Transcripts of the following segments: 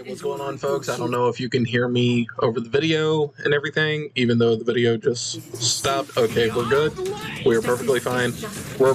Alright, what's going on, folks? I don't know if you can hear me over the video and everything, even though the video just stopped. Okay, we're good. We're perfectly fine. We're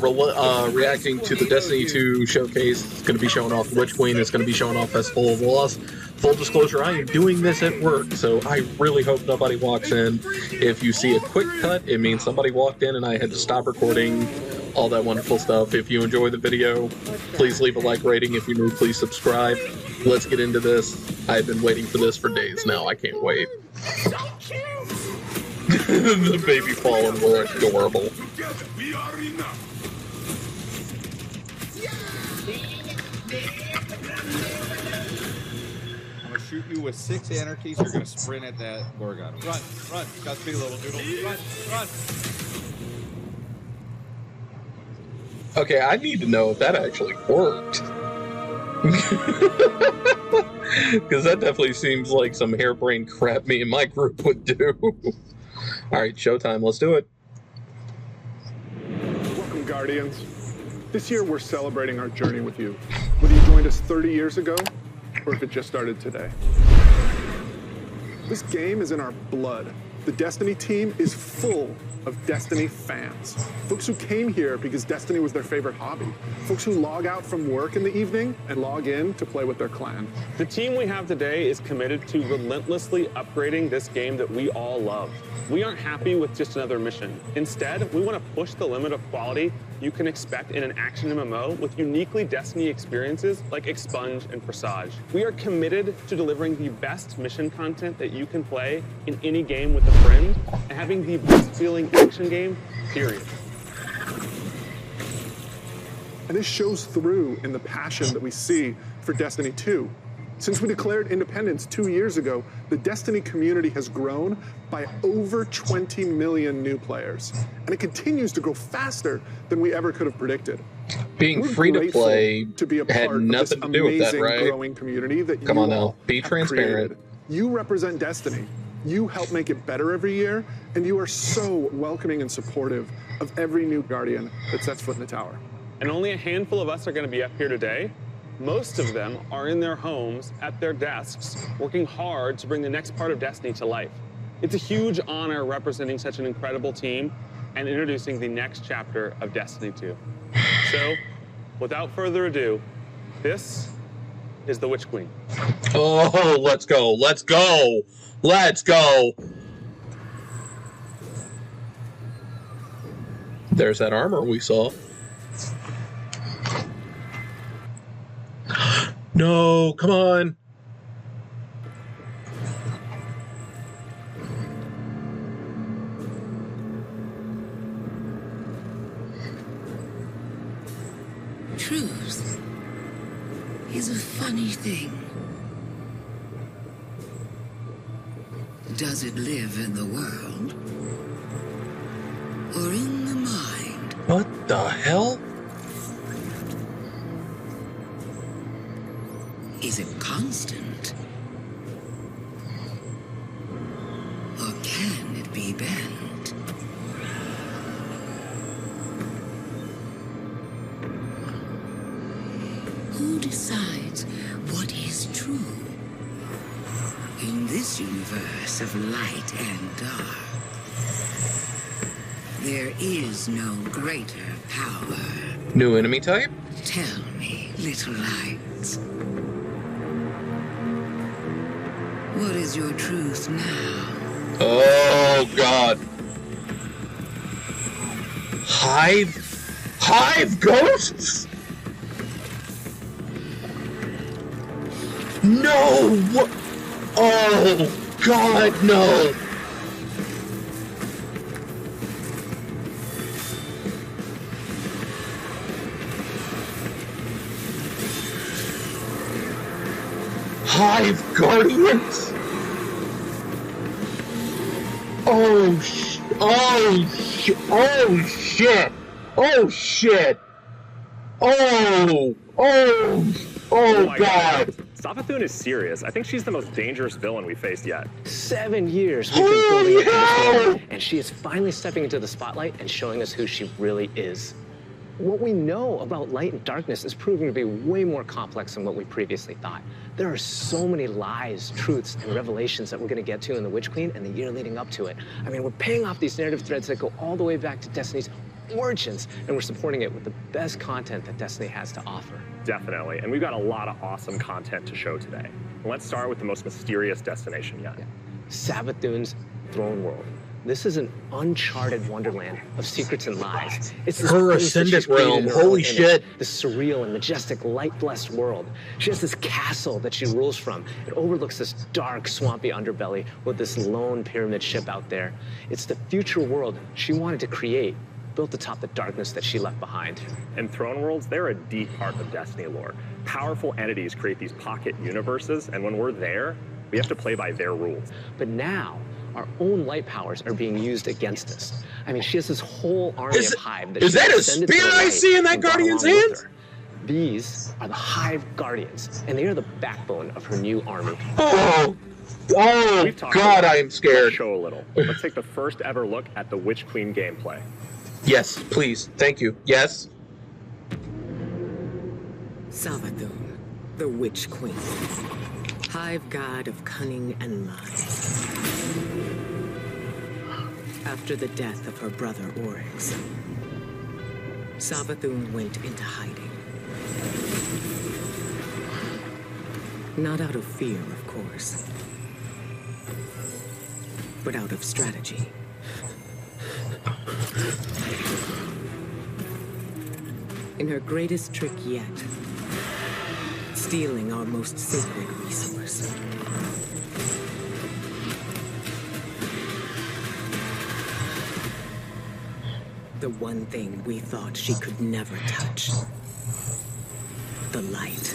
reacting to the Destiny 2 showcase. It's going to be showing off Witch Queen. It's going to be showing off Festival of Lost. Full disclosure, I am doing this at work, so I really hope nobody walks in. If you see a quick cut, it means somebody walked in and I had to stop recording. All that wonderful stuff. If you enjoy the video, please leave a like rating. If you're new, please subscribe. Let's get into this. I've been waiting for this for days now. I can't wait. The baby fallen were adorable. I'm gonna shoot you with 6 anarchies. You're gonna sprint at that Gorgon. Run, run. Godspeed, little doodle. Run, run. Okay, I need to know if that actually worked. Because that definitely seems like some harebrained crap me and my group would do. Alright, showtime, let's do it. Welcome, Guardians. This year we're celebrating our journey with you. Whether you joined us 30 years ago, or if it just started today. This game is in our blood. The Destiny team is full of Destiny fans. Folks who came here because Destiny was their favorite hobby. Folks who log out from work in the evening and log in to play with their clan. The team we have today is committed to relentlessly upgrading this game that we all love. We aren't happy with just another mission. Instead, we want to push the limit of quality you can expect in an action MMO with uniquely Destiny experiences like Expunge and Presage. We are committed to delivering the best mission content that you can play in any game with a friend and having the best feeling action game, period. And this shows through in the passion that we see for Destiny 2. Since we declared independence 2 years ago, the Destiny community has grown by over 20 million new players. And it continues to grow faster than we ever could have predicted. Being free to play to be a had part nothing of to this do with that, amazing right? growing community that Come you on now, all be have transparent. created. You represent Destiny. You help make it better every year, and you are so welcoming and supportive of every new Guardian that sets foot in the tower. And only a handful of us are going to be up here today. Most of them are in their homes, at their desks, working hard to bring the next part of Destiny to life. It's a huge honor representing such an incredible team and introducing the next chapter of Destiny 2. So, without further ado, this is the Witch Queen. Oh, let's go, let's go, let's go. There's that armor we saw. No, come on. Truth is a funny thing. Does it live in the world or in the mind? What the hell? Is it constant? Or can it be bent? Who decides what is true? In this universe of light and dark, there is no greater power. New enemy type? Tell me, little lights. What is your truth now? Oh, God. Hive ghosts? No! What? Oh, God, no! Hive Guardians? Oh, oh, oh, shit! Oh, shit! Oh, oh, God! Savathun is serious. I think she's the most dangerous villain we've faced yet. 7 years we've been building up to this moment, and she is finally stepping into the spotlight and showing us who she really is. what we know about light and darkness is proving to be way more complex than what we previously thought. There are so many lies, truths, and revelations that we're going to get to in The Witch Queen and the year leading up to it. I mean, we're paying off these narrative threads that go all the way back to Destiny's origins, and we're supporting it with the best content that Destiny has to offer. Definitely, and we've got a lot of awesome content to show today. Let's start with the most mysterious destination yet. Yeah. Savathun's Throne World. This is an uncharted wonderland of secrets and lies. It's this Her place that ascendant she's created realm, in her holy own image, shit. This surreal and majestic, light-blessed world. She has this castle that she rules from. It overlooks this dark, swampy underbelly with this lone pyramid ship out there. It's the future world she wanted to create, built atop the darkness that she left behind. And Throne Worlds, they're a deep part of Destiny lore. Powerful entities create these pocket universes, and when we're there, we have to play by their rules. But now, our own light powers are being used against us. I mean, she has this whole army of Hive that is she that a ascended to spear the I light see in that and brought Guardian's along with hands? her. These are the Hive Guardians, and they are the backbone of her new army. Oh, We've talked God, about I am it. scared. Let's show a little. Let's take the first ever look at the Witch Queen gameplay. Yes, please. Thank you. Yes. Savathun, the Witch Queen, Hive God of cunning and lies. After the death of her brother Oryx, Savathun went into hiding. Not out of fear, of course, but out of strategy. In her greatest trick yet, stealing our most sacred resource. The one thing we thought she could never touch. The light.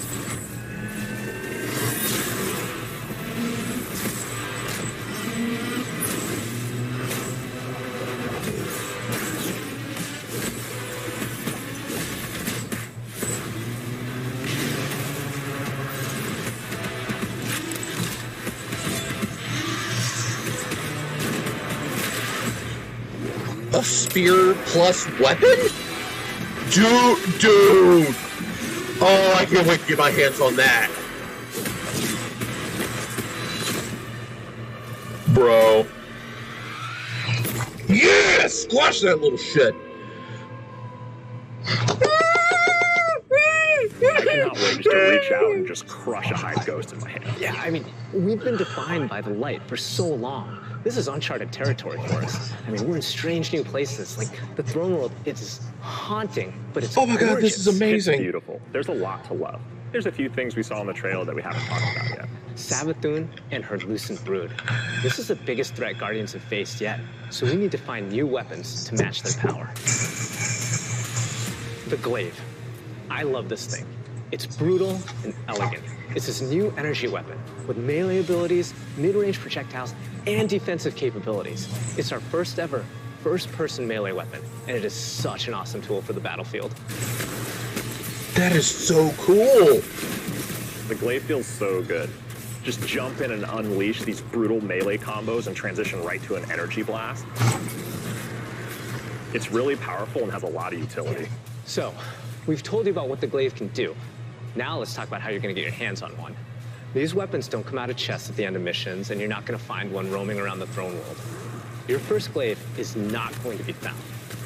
A spear plus weapon? Dude! Oh, I can't wait to get my hands on that. Bro. Yeah! Squash that little shit! I cannot wait just to reach out and just crush a Hive Ghost in my hand. Yeah, I mean, we've been defined by the light for so long. This is uncharted territory for us. I mean, we're in strange new places. Like, the Throne World, it's haunting, but it's Oh my god, this is gorgeous. amazing. It's beautiful. There's a lot to love. There's a few things we saw in the trailer that we haven't talked about yet. Savathun and her Lucent Brood. This is the biggest threat Guardians have faced yet, so we need to find new weapons to match their power. The Glaive. I love this thing. It's brutal and elegant. It's this new energy weapon with melee abilities, mid-range projectiles, and defensive capabilities. It's our first ever first-person melee weapon, and it is such an awesome tool for the battlefield. That is so cool! The Glaive feels so good. Just jump in and unleash these brutal melee combos and transition right to an energy blast. It's really powerful and has a lot of utility. So, we've told you about what the Glaive can do. Now let's talk about how you're going to get your hands on one. These weapons don't come out of chests at the end of missions, and you're not going to find one roaming around the Throne World. Your first Glaive is not going to be found.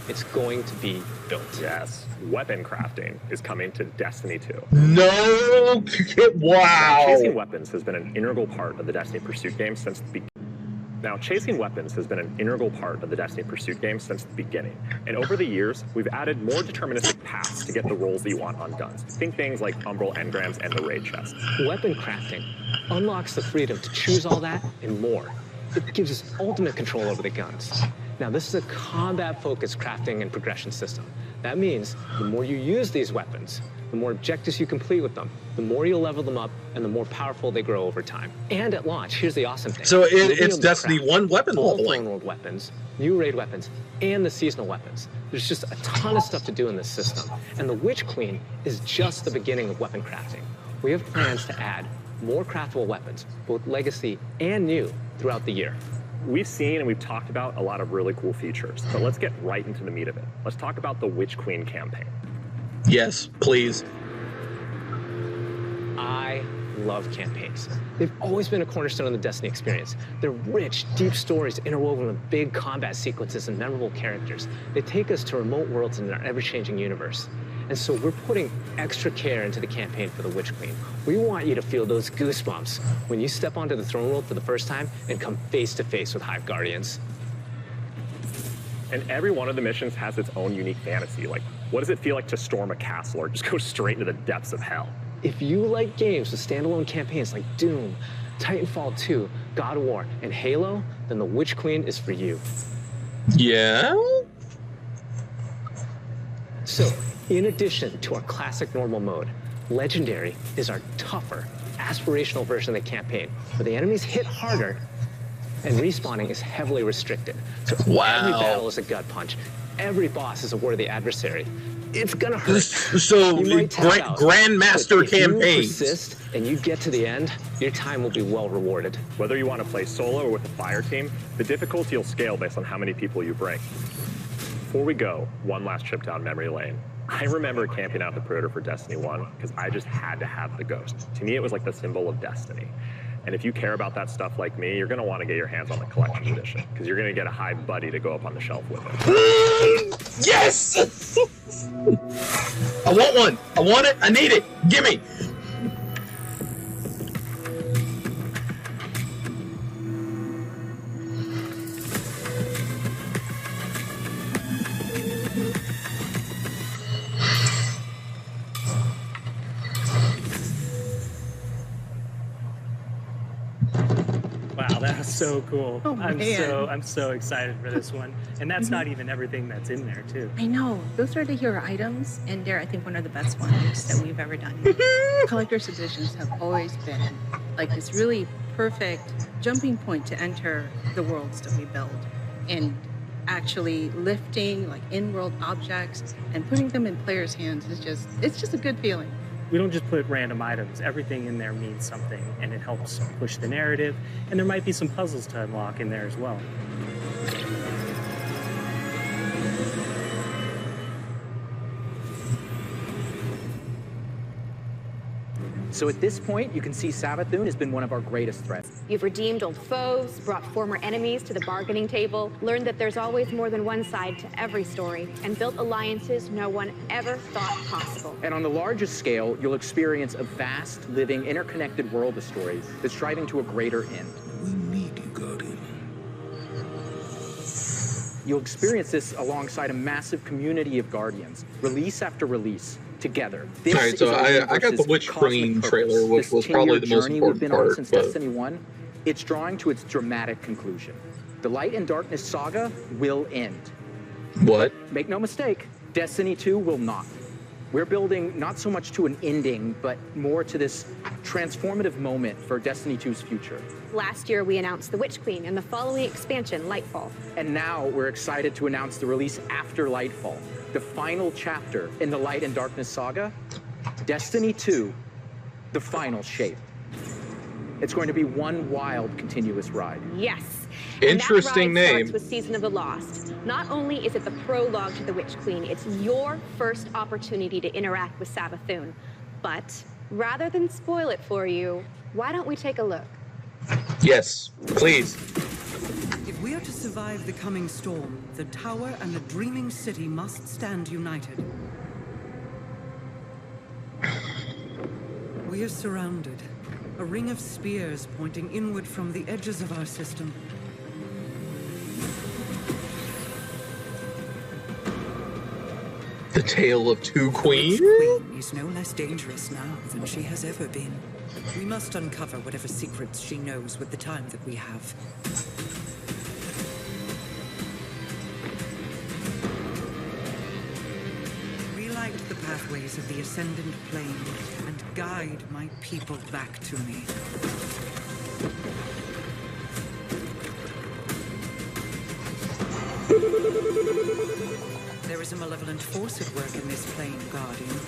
It's going to be built. Yes, weapon crafting is coming to Destiny 2. No! Wow! Chasing weapons has been an integral part of the Destiny Pursuit game since the beginning. Now, chasing weapons has been an integral part of the Destiny Pursuit game since the beginning. And over the years, we've added more deterministic paths to get the roles that you want on guns. Think things like Umbral Engrams and the Raid Chest. Weapon crafting unlocks the freedom to choose all that and more. It gives us ultimate control over the guns. Now, this is a combat-focused crafting and progression system. That means the more you use these weapons, the more objectives you complete with them, the more you'll level them up, and the more powerful they grow over time. And at launch, here's the awesome thing. So You'll be it's able to Destiny craft 1 weapon all leveling. Throne World weapons, new raid weapons, and the seasonal weapons. There's just a ton of stuff to do in this system. And the Witch Queen is just the beginning of weapon crafting. We have plans to add more craftable weapons, both legacy and new, throughout the year. We've seen and we've talked about a lot of really cool features, but let's get right into the meat of it. Let's talk about the Witch Queen campaign. Yes, please. I love campaigns. They've always been a cornerstone of the Destiny experience. They're rich, deep stories interwoven with big combat sequences and memorable characters. They take us to remote worlds in our ever-changing universe. And so we're putting extra care into the campaign for the Witch Queen. We want you to feel those goosebumps when you step onto the throne world for the first time and come face to face with Hive Guardians. And every one of the missions has its own unique fantasy. Like, what does it feel like to storm a castle or just go straight into the depths of hell? If you like games with standalone campaigns like Doom, Titanfall 2, God of War, and Halo, then the Witch Queen is for you. Yeah? So, in addition to our classic normal mode, Legendary is our tougher, aspirational version of the campaign, where the enemies hit harder and respawning is heavily restricted. So every battle is a gut punch. Every boss is a worthy adversary. It's gonna hurt. So, Grandmaster If campaign. you persist and you get to the end, your time will be well rewarded. Whether you want to play solo or with a fire team, the difficulty will scale based on how many people you bring. Before we go, one last trip down memory lane. I remember camping out the Predator for Destiny 1 because I just had to have the Ghost. To me, it was like the symbol of Destiny. And if you care about that stuff like me, you're going to want to get your hands on the collector's edition because you're going to get a Hive buddy to go up on the shelf with it. Yes! I want one. I want it. I need it. Gimme. Wow, that was so cool. Oh, I'm man. so excited for this one. And that's not even everything that's in there too. I know. Those are the hero items, and they're, I think, one of the best ones that we've ever done. Collector's editions have always been like this really perfect jumping point to enter the worlds that we build, and actually lifting like in-world objects and putting them in players' hands is it's just a good feeling. We don't just put random items. Everything in there means something, and it helps push the narrative. And there might be some puzzles to unlock in there as well. So at this point, you can see Savathun has been one of our greatest threats. You've redeemed old foes, brought former enemies to the bargaining table, learned that there's always more than one side to every story, and built alliances no one ever thought possible. And on the largest scale, you'll experience a vast, living, interconnected world of stories that's striving to a greater end. We need you, Guardian. You'll experience this alongside a massive community of Guardians, release after release, together. All right, so I got the Witch Queen trailer, which was probably the most important part. Since Destiny 1, it's drawing to its dramatic conclusion. The Light and Darkness saga will end. What? Make no mistake, Destiny 2 will not. We're building not so much to an ending, but more to this transformative moment for Destiny 2's future. Last year, we announced the Witch Queen and the following expansion, Lightfall. And now we're excited to announce the release after Lightfall, the final chapter in the Light and Darkness saga, Destiny 2, the final shape. It's going to be one wild, continuous ride. Yes. Interesting and that ride name. starts with Season of the Lost. Not only is it the prologue to the Witch Queen, it's your first opportunity to interact with Savathun. But rather than spoil it for you, why don't we take a look? Yes, please. If we are to survive the coming storm, the tower and the dreaming city must stand united. We are surrounded. A ring of spears pointing inward from the edges of our system. The Tale of Two Queens? The Queen is no less dangerous now than she has ever been. We must uncover whatever secrets she knows with the time that we have. Relight the pathways of the Ascendant Plane and guide my people back to me. There is a malevolent force at work in this plane, Guardian.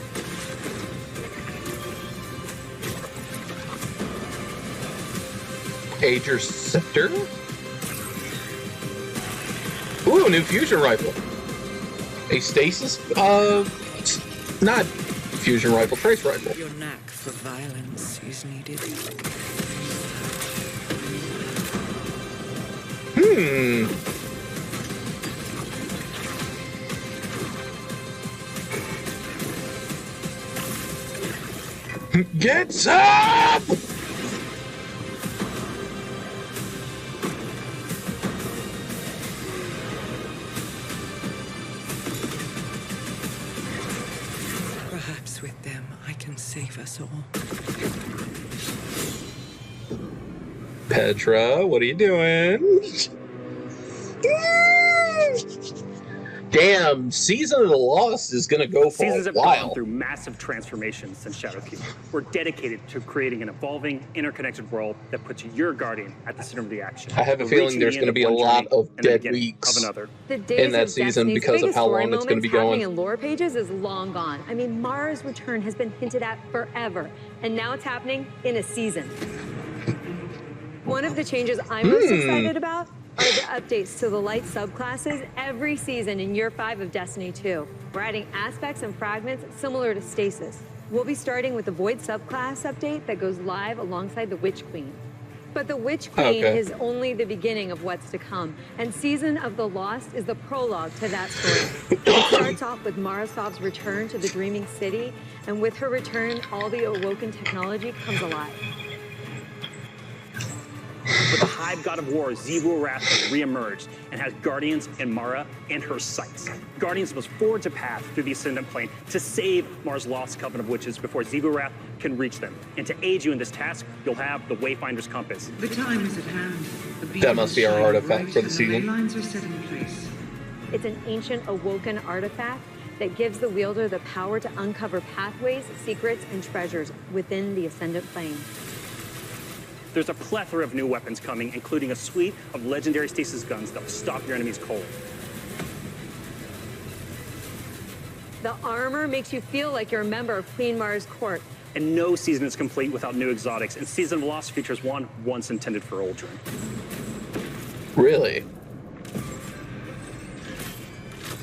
Ager Scepter? Ooh, new fusion rifle. A stasis Not fusion rifle, trace rifle. Your knack for violence is needed. Get up! Perhaps with them, I can save us all. Petra, what are you doing? Damn, Season of the Lost is gonna go for Seasons a have while. gone through massive transformations since Shadowkeep. We're dedicated to creating an evolving, interconnected world that puts your Guardian at the center of the action. I have a We're feeling reaching there's the going to end be a one lot journey of and the dead beginning weeks of another. The days in that of season Destiny's because of biggest how story long it's going to be moments happening going. in lore pages is long gone. I mean, Mara's return has been hinted at forever, and now it's happening in a season. One of the changes I'm most excited about are the updates to the light subclasses every season in Year 5 of Destiny 2. We're adding aspects and fragments similar to Stasis. We'll be starting with the Void subclass update that goes live alongside the Witch Queen. But the Witch Queen is only the beginning of what's to come, and Season of the Lost is the prologue to that story. It starts off with Marasov's return to the Dreaming City, and with her return, all the awoken technology comes alive. But the Hive God of War, Xivu Arath, has reemerged and has Guardians and Mara in her sights. Guardians must forge a path through the Ascendant Plane to save Mara's lost coven of witches before Xivu Arath can reach them. And to aid you in this task, you'll have the Wayfinder's Compass. The time is at hand. That must be our artifact for the season. Lines are set in place. It's an ancient awoken artifact that gives the wielder the power to uncover pathways, secrets, and treasures within the Ascendant Plane. There's a plethora of new weapons coming, including a suite of legendary stasis guns that will stop your enemies cold. The armor makes you feel like you're a member of Queen Mara's court. And no season is complete without new exotics, and Season of the Lost features one once intended for Uldren. Really?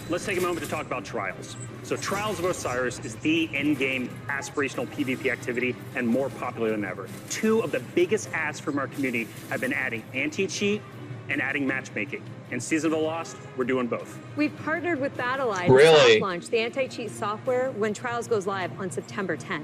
Let's take a moment to talk about Trials. So Trials of Osiris is the endgame aspirational PvP activity and more popular than ever. Two of the biggest asks from our community have been adding anti-cheat and adding matchmaking. In Season of the Lost, we're doing both. We've partnered with BattleEye Really? to soft launch the anti-cheat software when Trials goes live on September 10th.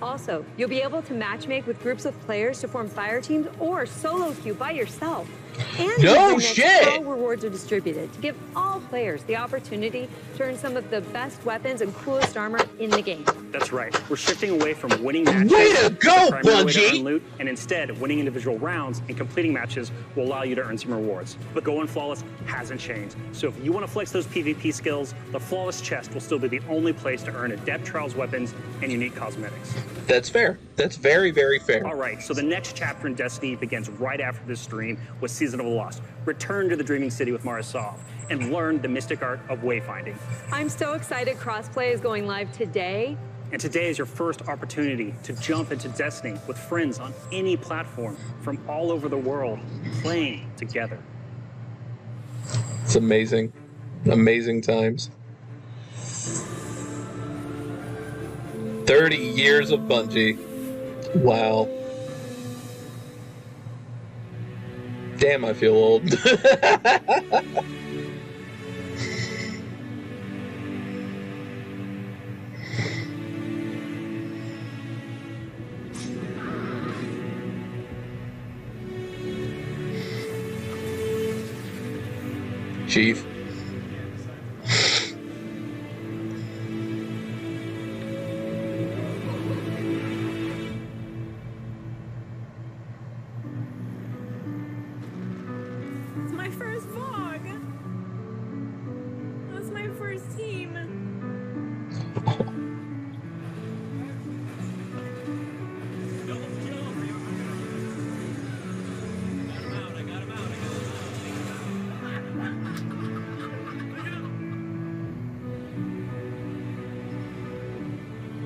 Also, you'll be able to matchmake with groups of players to form fire teams or solo queue by yourself. And No shit! how rewards are distributed to give all players the opportunity to earn some of the best weapons and coolest armor in the game. That's right. We're shifting away from winning matches. Way to go, the primary way to Bungie! earn loot, and instead, winning individual rounds and completing matches will allow you to earn some rewards. But Going Flawless hasn't changed. So if you want to flex those PvP skills, the Flawless chest will still be the only place to earn adept trials weapons and unique cosmetics. That's fair. That's very, very fair. All right, so the next chapter in Destiny begins right after this stream with Season of the Lost. Return to the Dreaming City with Marasov and learn the mystic art of wayfinding. I'm so excited crossplay is going live today. And today is your first opportunity to jump into Destiny with friends on any platform from all over the world, playing together. It's amazing. Amazing times. 30 years of Bungie. Wow. Damn, I feel old. Chief. It's my first vlog. That's my first team.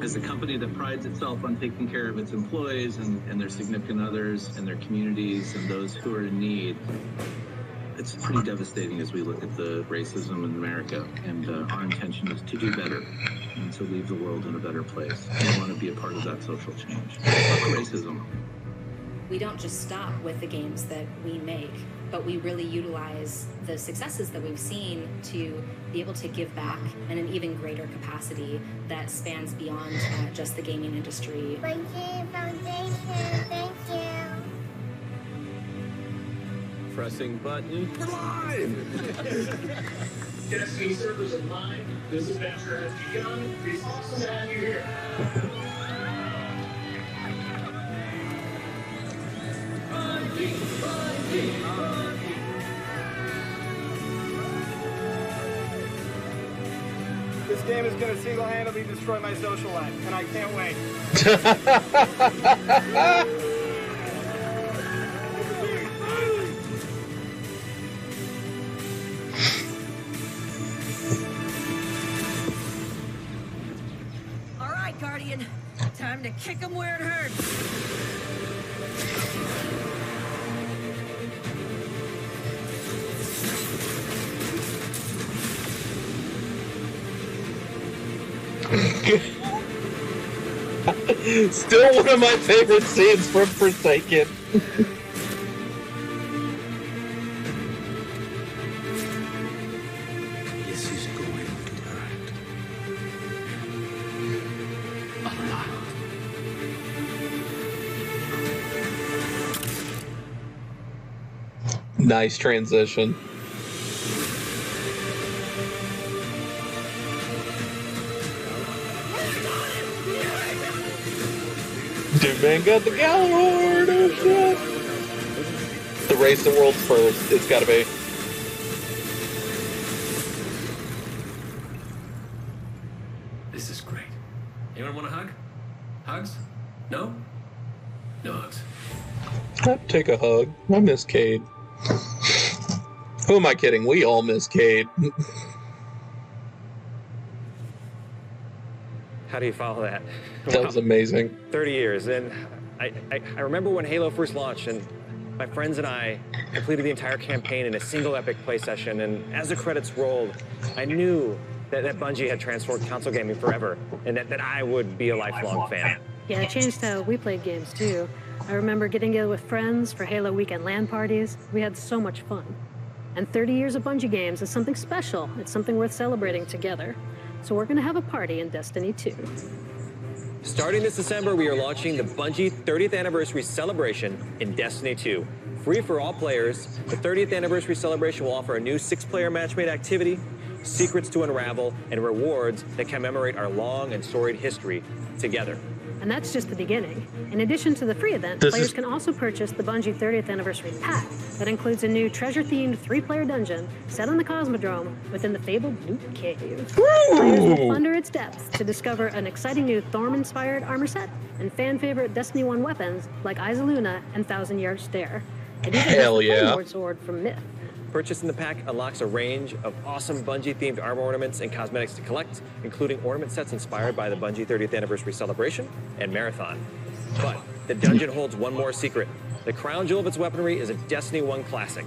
As a company that prides itself on taking care of its employees and their significant others and their communities and those who are in need, It's pretty devastating as we look at the racism in America, and our intention is to do better and to leave the world in a better place. We want to be a part of that social change. Fuck racism. We don't just stop with the games that we make, but we really utilize the successes that we've seen to be able to give back in an even greater capacity that spans beyond just the gaming industry. Foundation, thank you. Pressing button. We're live! Destiny servers are live. This adventure has begun. It's awesome to have you here. This game is going to single-handedly destroy my social life, and I can't wait. All right, Guardian. Time to kick him where it hurts. Still one of my favorite scenes from Forsaken. This is going to hurt. A lot. Nice transition. Dude, man got the Gallahorn! Oh shit! The race the world's first. It's gotta be. This is great. Anyone want a hug? Hugs? No? No hugs. I'd take a hug. I miss Cade. Who am I kidding? We all miss Cade. How do you follow that? That was amazing. 30 years, and I remember when Halo first launched, and my friends and I completed the entire campaign in a single epic play session, and as the credits rolled, I knew that Bungie had transformed console gaming forever, and that I would be a lifelong fan. Yeah, it changed how we played games, too. I remember getting together with friends for Halo weekend LAN parties. We had so much fun. And 30 years of Bungie games is something special. It's something worth celebrating together. So we're gonna have a party in Destiny 2. Starting this December, we are launching the Bungie 30th Anniversary Celebration in Destiny 2. Free for all players, the 30th Anniversary Celebration will offer a new 6-player match-made activity, secrets to unravel, and rewards that commemorate our long and storied history together. And that's just the beginning. In addition to the free event, players can also purchase the Bungie 30th Anniversary Pack that includes a new treasure-themed 3-player dungeon set on the Cosmodrome within the fabled Loot Cave. Players will plunder its depths to discover an exciting new Thorm-inspired armor set and fan-favorite Destiny 1 weapons like Eyes of Luna and Thousand Yard Stare. And even Hell the yeah. Lord Sword from Myth. Purchasing the pack unlocks a range of awesome Bungie-themed armor ornaments and cosmetics to collect, including ornament sets inspired by the Bungie 30th Anniversary Celebration and Marathon. But the dungeon holds one more secret. The crown jewel of its weaponry is a Destiny 1 classic.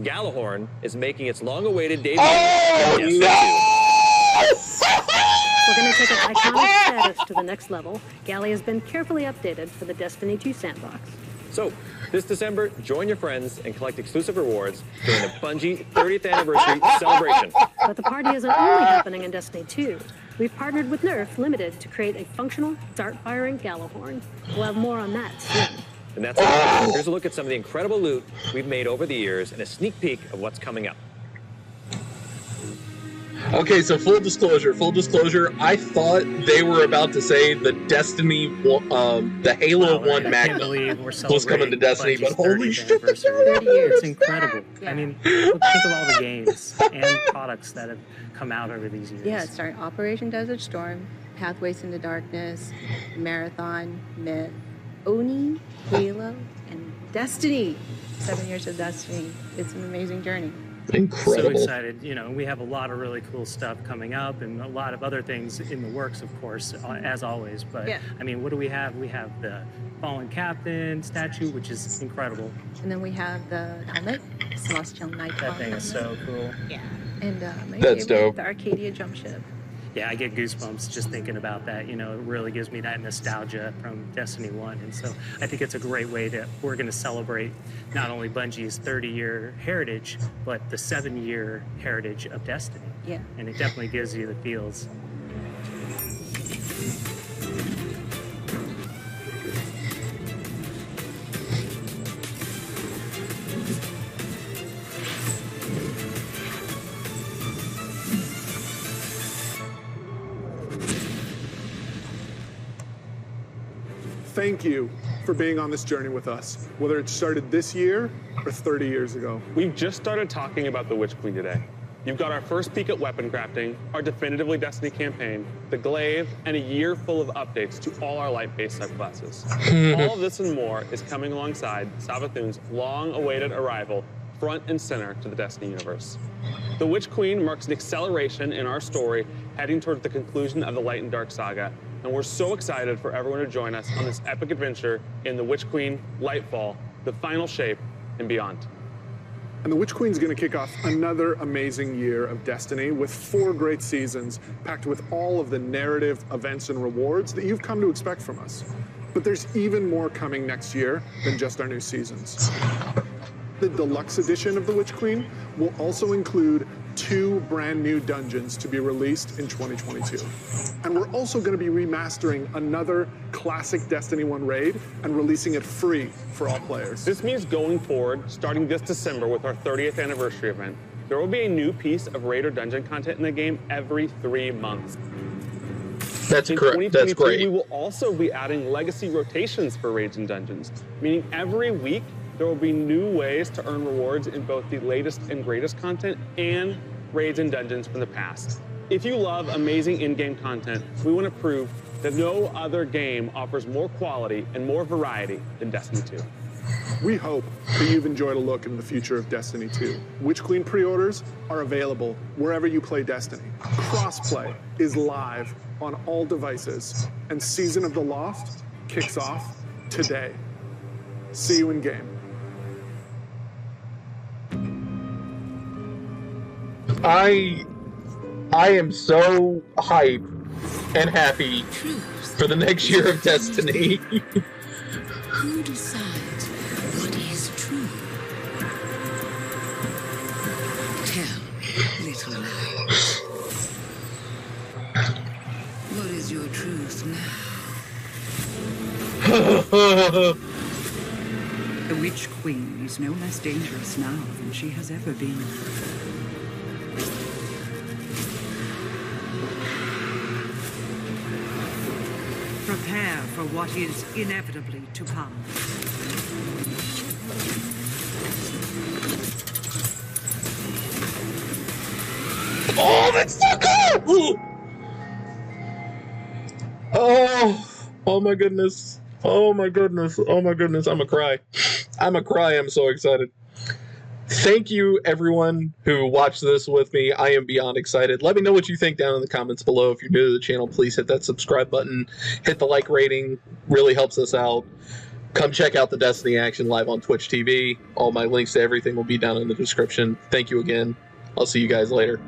Gallahorn is making its long-awaited debut in Destiny 2. We're going to take its iconic status to the next level. Galley has been carefully updated for the Destiny 2 sandbox. So, this December, join your friends and collect exclusive rewards during the Bungie 30th Anniversary Celebration. But the party isn't only happening in Destiny 2. We've partnered with Nerf Limited to create a functional, dart-firing Gallahorn. We'll have more on that soon. And that's it. Here's a look at some of the incredible loot we've made over the years and a sneak peek of what's coming up. Okay, so full disclosure, I thought they were about to say the Destiny, the Halo 1 Magnum was coming to Destiny, but holy shit, that's 30 years. It's incredible. I mean, think of all the games and products that have come out over these years. Yeah, starting Operation Desert Storm, Pathways into Darkness, Marathon, Myth, Oni, Halo, and Destiny. 7 years of Destiny. It's an amazing journey. Incredible. So excited. You know, we have a lot of really cool stuff coming up and a lot of other things in the works, of course, as always. But, Yeah. I mean, what do we have? We have the Fallen Captain statue, which is incredible. And then we have the helmet, Celestial Nightfall. That thing is so cool. Yeah. And my That's favorite, dope. the Arcadia jump ship. Yeah, I get goosebumps just thinking about that. You know, it really gives me that nostalgia from Destiny 1. And so I think it's a great way that we're going to celebrate not only Bungie's 30-year heritage, but the 7-year heritage of Destiny. Yeah. And it definitely gives you the feels. Thank you for being on this journey with us, whether it started this year or 30 years ago. We've just started talking about the Witch Queen today. You've got our first peek at weapon crafting, our definitively Destiny campaign, the glaive, and a year full of updates to all our light-based subclasses. All of this and more is coming alongside Savathun's long-awaited arrival front and center to the Destiny universe. The Witch Queen marks an acceleration in our story heading toward the conclusion of the Light and Dark saga, and we're so excited for everyone to join us on this epic adventure in the Witch Queen, Lightfall, the final shape, and beyond. And the Witch Queen's going to kick off another amazing year of Destiny with 4 great seasons packed with all of the narrative, events, and rewards that you've come to expect from us. But there's even more coming next year than just our new seasons. The deluxe edition of the Witch Queen will also include 2 brand new dungeons to be released in 2022. And we're also going to be remastering another classic Destiny 1 raid and releasing it free for all players. This means going forward, starting this December with our 30th anniversary event, there will be a new piece of raid or dungeon content in the game every 3 months. That's correct. That's great. We will also be adding legacy rotations for raids and dungeons, meaning every week there will be new ways to earn rewards in both the latest and greatest content and raids and dungeons from the past. If you love amazing in-game content, we want to prove that no other game offers more quality and more variety than Destiny 2. We hope that you've enjoyed a look into the future of Destiny 2. Witch Queen pre-orders are available wherever you play Destiny. Crossplay is live on all devices, and Season of the Lost kicks off today. See you in game. I am so hyped and happy for the next year of Destiny. Who decides what is true? Tell me, little light. What is your truth now? The Witch Queen is no less dangerous now than she has ever been. Prepare for what is inevitably to come. Oh, that's so cool! Oh my goodness. Oh my goodness. Oh my goodness. I'm a cry. I'm so excited. Thank you, everyone who watched this with me. I am beyond excited. Let me know what you think down in the comments below. If you're new to the channel, please hit that subscribe button. Hit the like rating. Really helps us out. Come check out the Destiny action live on Twitch TV. All my links to everything will be down in the description. Thank you again. I'll see you guys later.